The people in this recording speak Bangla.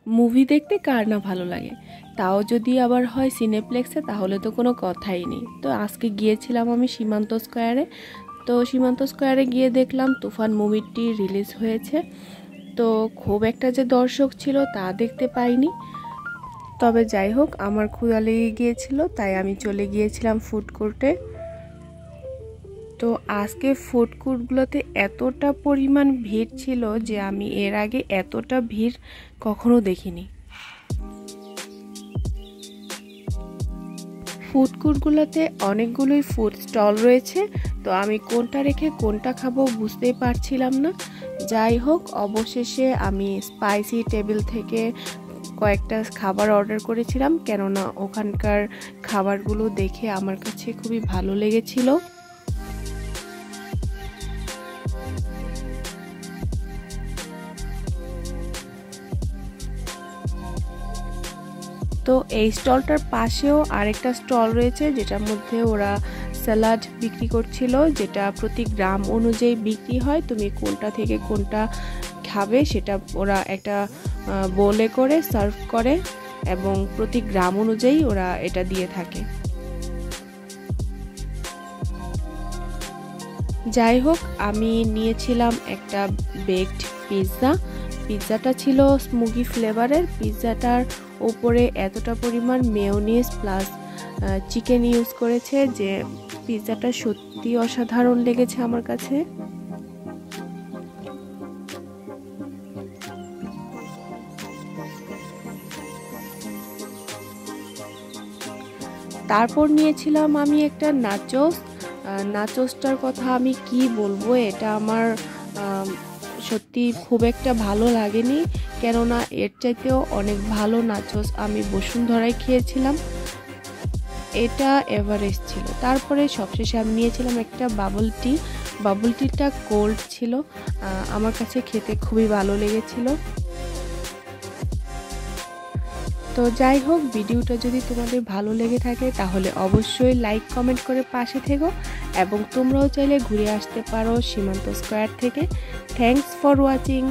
মুভি দেখতে কার না ভালো লাগে, তাও যদি আবার হয় সিনেপ্লেক্সে, তাহলে তো কোনো কথাই নেই। তো আজকে গিয়েছিলাম আমি সীমান্ত স্কোয়ারে। তো সীমান্ত স্কোয়ারে গিয়ে দেখলাম তুফান মুভিটি রিলিজ হয়েছে। তো খুব একটা যে দর্শক ছিল তা দেখতে পাইনি, তবে যাই হোক আমার ক্ষুধা লেগে গিয়েছিল, তাই আমি চলে গিয়েছিলাম ফুড কোর্টে। তো আজকে ফুড কোর্টগুলোতে এতটা পরিমাণ ভিড় ছিল যে আমি এর আগে এতটা ভিড় কখনো দেখিনি। ফুড কোর্টগুলোতে অনেকগুলোই ফুড স্টল রয়েছে, তো আমি কোনটা রেখে কোনটা খাবো বুঝতেই পারছিলাম না। যাই হোক অবশেষে আমি স্পাইসি টেবিল থেকে কয়েকটা খাবার অর্ডার করেছিলাম, কেননা ওখানকার খাবারগুলো দেখে আমার কাছে খুবই ভালো লেগেছিল। তো এই স্টলটার পাশেও আরেকটা স্টল রয়েছে, যেটার মধ্যে ওরা স্যালাড বিক্রি করছিল, যেটা প্রতি গ্রাম অনুযায়ী বিক্রি হয়। তুমি কোনটা থেকে কোনটা খাবে সেটা ওরা একটা বোলে করে সার্ভ করে, এবং প্রতি গ্রাম অনুযায়ী ওরা এটা দিয়ে থাকে। যাই হোক আমি নিয়েছিলাম একটা বেকড পিৎজা। পিৎজাটা ছিল স্মোকি ফ্লেভারের। পিৎজাটার উপরে এতটা পরিমাণ মেয়োনিজ প্লাস চিকেন ইউজ করেছে যে পিৎজাটা সত্যি অসাধারণ লেগেছে আমার কাছে। তারপর নিয়েছিলাম আমি একটা নাচোস। নাচোসটার কথা আমি কি বলবো, এটা আমার সত্যি খুব একটা ভালো লাগেনি, কেননা এর চাইতেও অনেক ভালো নাচোস আমি বসুন্ধরায় খেয়েছিলাম। এটা এভারেস্ট ছিল। তারপরে সবশেষে আমি নিয়েছিলাম একটা বাবল টি। বাবল টিটা কোল্ড ছিল, আমার কাছে খেতে খুবই ভালো লেগেছিল। তো যাই হোক ভিডিওটা যদি তোমাদের ভালো লেগে থাকে তাহলে অবশ্যই লাইক কমেন্ট করে পাশে থেকো, এবং তোমরাও চাইলে ঘুরে আসতে পারো সীমান্ত স্কোয়ার থেকে। Thanks for watching.